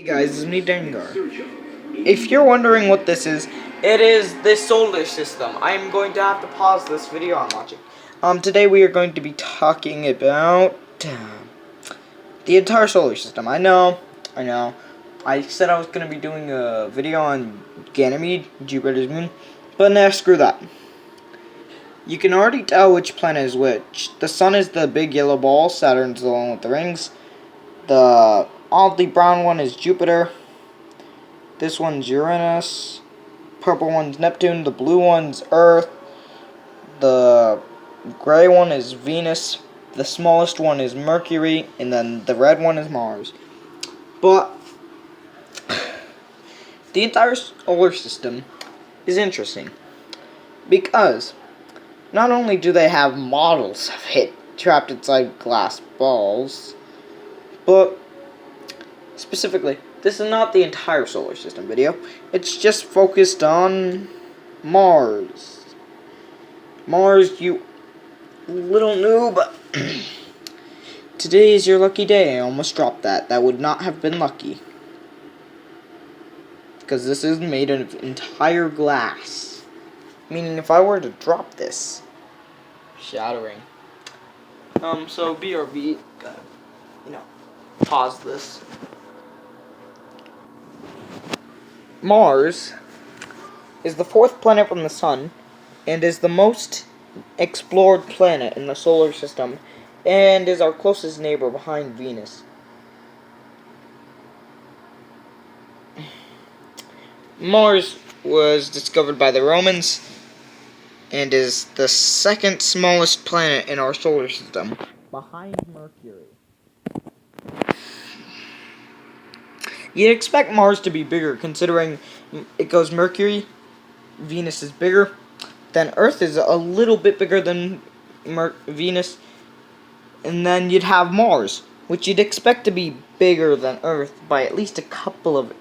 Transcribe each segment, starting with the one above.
Hey guys, it's me Dengar. If you're wondering what this is, it is the solar system. I'm going to have to pause this video I'm watching. Today we are going to be talking about the entire solar system. I know. I said I was going to be doing a video on Ganymede, Jupiter's moon, but nah, screw that. You can already tell which planet is which. The sun is the big yellow ball, Saturn's the one with the rings. The oddly brown one is Jupiter. This one's Uranus. Purple one's Neptune. The blue one's Earth. The gray one is Venus. The smallest one is Mercury. And then the red one is Mars. But the entire solar system is interesting because not only do they have models of it trapped inside glass balls, but specifically, this is not the entire solar system video. It's just focused on Mars. Mars, you little noob. Today is your lucky day. I almost dropped that. That would not have been lucky. Because this is made of entire glass. Meaning if I were to drop this, shattering. So BRB, gotta, pause this. Mars is the fourth planet from the Sun and is the most explored planet in the solar system and is our closest neighbor behind Venus. Mars was discovered by the Romans and is the second smallest planet in our solar system, behind Mercury. You'd expect Mars to be bigger, considering it goes Mercury, Venus is bigger, then Earth is a little bit bigger than Venus, and then you'd have Mars, which you'd expect to be bigger than Earth by at least a couple of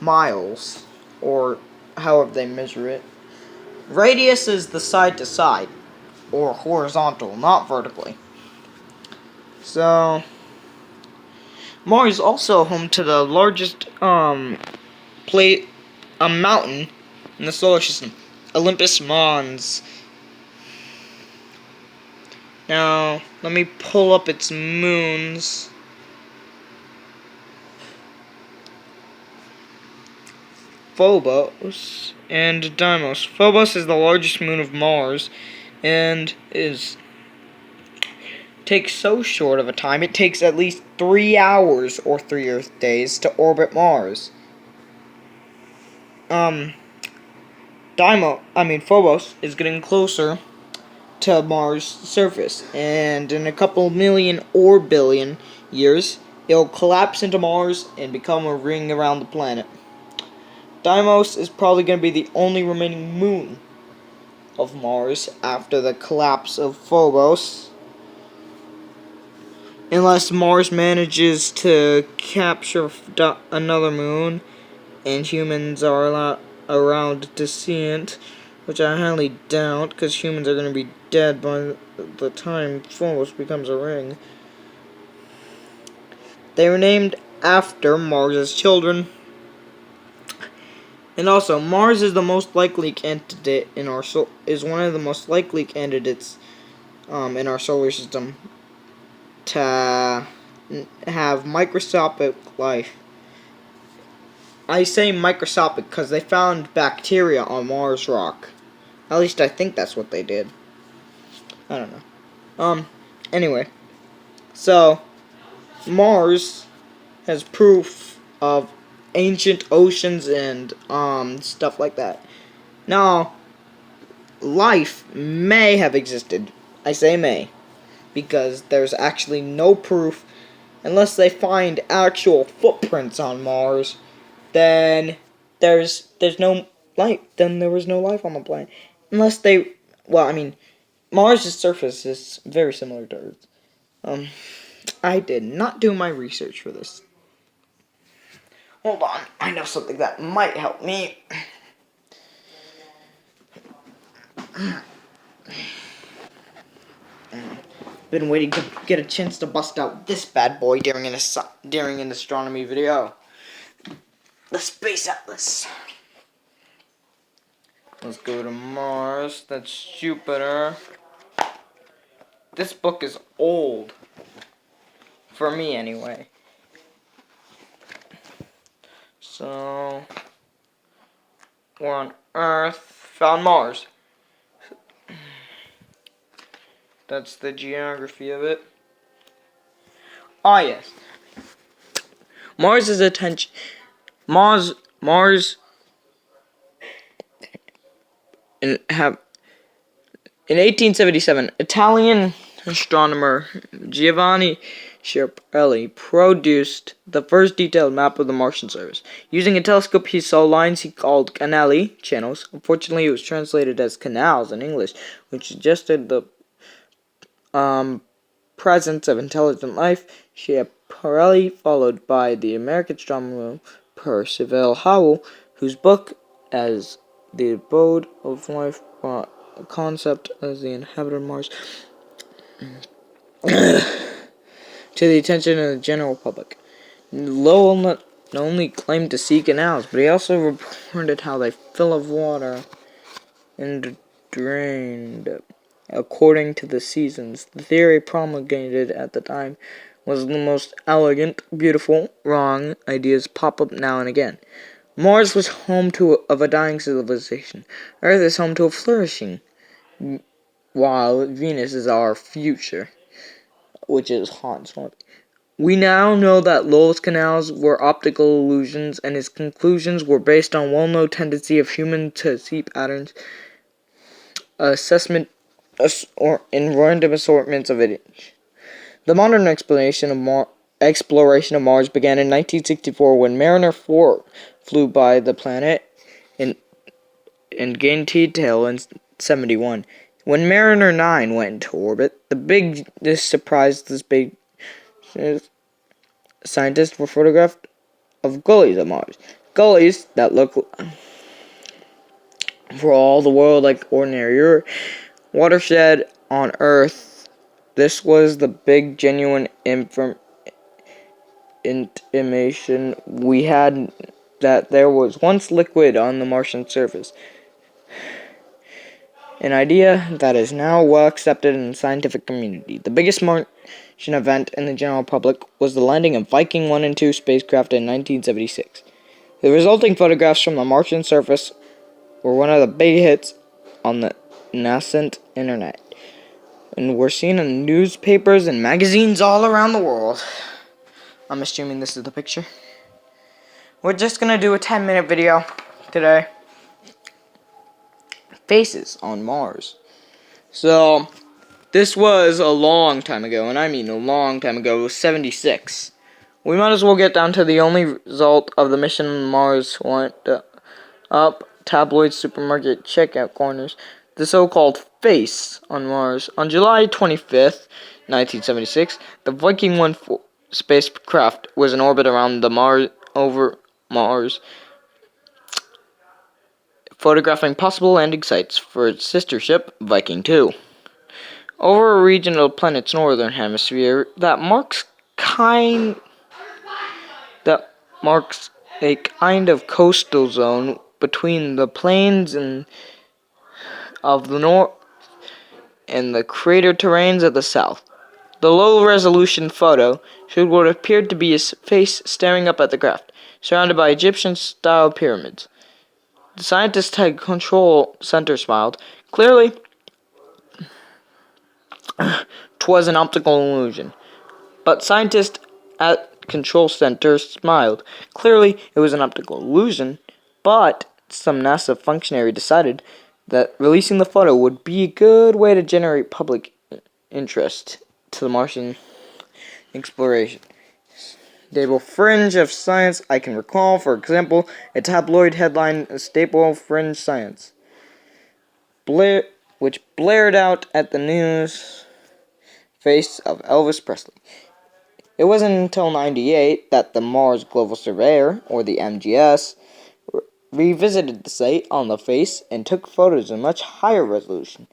miles, or however they measure it. Radius is the side to side, or horizontal, not vertically. So Mars is also home to the largest mountain in the solar system, Olympus Mons. Now, let me pull up its moons. Phobos and Deimos. Phobos is the largest moon of Mars and takes so short of a time, it takes at least 3 hours or 3 Earth days to orbit Mars. Phobos is getting closer to Mars' surface, and in a couple million or billion years, it'll collapse into Mars and become a ring around the planet. Deimos is probably going to be the only remaining moon of Mars after the collapse of Phobos, unless Mars manages to capture another moon and humans are around to see it, which I highly doubt, because humans are going to be dead by the time Phobos becomes a ring. They were named after Mars' children. And also, Mars is the most likely candidate in our is one of the most likely candidates in our solar system to have microscopic life. I say microscopic because they found bacteria on Mars rock. At least I think that's what they did. I don't know. Anyway. So, Mars has proof of ancient oceans and, stuff like that. Now, life may have existed. I say may. Because there's actually no proof. Unless they find actual footprints on Mars, then there's no life. Then there was no life on the planet. Unless they, Mars' surface is very similar to Earth's. I did not do my research for this. Hold on, I know something that might help me. Been waiting to get a chance to bust out this bad boy during an astronomy video. The Space Atlas. Let's go to Mars. That's Jupiter. This book is old. For me, anyway. So, we're on Earth. Found Mars. That's the geography of it. Ah, yes. Mars is attention. Mars in 1877, Italian astronomer Giovanni Schiaparelli produced the first detailed map of the Martian surface. Using a telescope, he saw lines he called canali, channels. Unfortunately, it was translated as canals in English, which suggested the presence of intelligent life. Schiaparelli, followed by the American astronomer Percival Howell, whose book, As the Abode of Life, brought a concept as the inhabited Mars to the attention of the general public. Lowell not only claimed to see canals, but he also reported how they fill of water and drained according to the seasons. The theory promulgated at the time was the most elegant, beautiful, wrong ideas pop up now and again. Mars was home of a dying civilization. Earth is home to a flourishing, while Venus is our future, which is hot and swampy. We now know that Lowell's canals were optical illusions, and his conclusions were based on well-known tendency of humans to see patterns, assessment, or in random assortments of it. The modern exploration of Mars began in 1964 when Mariner 4 flew by the planet and gained detail in 71. When Mariner 9 went into orbit, this surprised the space scientists were photographed of gullies of Mars. Gullies that look for all the world like ordinary watershed on Earth. This was the big genuine intimation we had that there was once liquid on the Martian surface. An idea that is now well accepted in the scientific community. The biggest Martian event in the general public was the landing of Viking 1 and 2 spacecraft in 1976. The resulting photographs from the Martian surface were one of the big hits on the nascent internet, and were seen in newspapers and magazines all around the world. I'm assuming this is the picture. We're just gonna do a 10-minute video today. Faces on Mars. So, this was a long time ago, and I mean a long time ago. It was 76. We might as well get down to the only result of the mission on Mars went up tabloid supermarket checkout corners. The so-called face on Mars. On July 25th, 1976, the Viking 1 spacecraft was in orbit around over Mars, photographing possible landing sites for its sister ship, Viking 2. Over a region of the planet's northern hemisphere that marks a kind of coastal zone between the plains of the north and the crater terrains of the south. The low-resolution photo showed what appeared to be a face staring up at the craft, surrounded by Egyptian-style pyramids. The scientist at Control Center smiled. Clearly, 'twas an optical illusion. But scientists at Control Center smiled. Clearly, it was an optical illusion, but some NASA functionary decided that releasing the photo would be a good way to generate public interest to the Martian exploration. Stable fringe of science I can recall, for example, a tabloid headline, A Staple Fringe Science, which blared out at the news face of Elvis Presley. It wasn't until 98 that the Mars Global Surveyor, or the MGS, revisited the site on the face and took photos in much higher resolution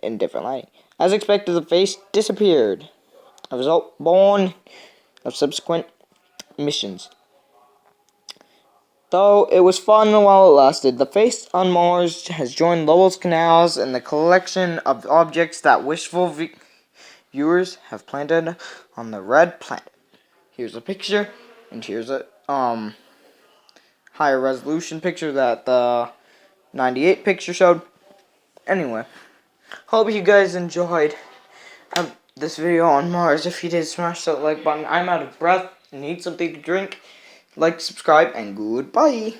in different lighting. As expected, the face disappeared. A result born of subsequent missions. Though it was fun while it lasted, the face on Mars has joined Lowell's canals and the collection of objects that wishful viewers have planted on the red planet. Here's a picture, and here's a higher resolution picture that the 98 picture showed. Anyway, hope you guys enjoyed this video on Mars. If you did, smash that like button. I'm out of breath and need something to drink. Like, subscribe, and goodbye.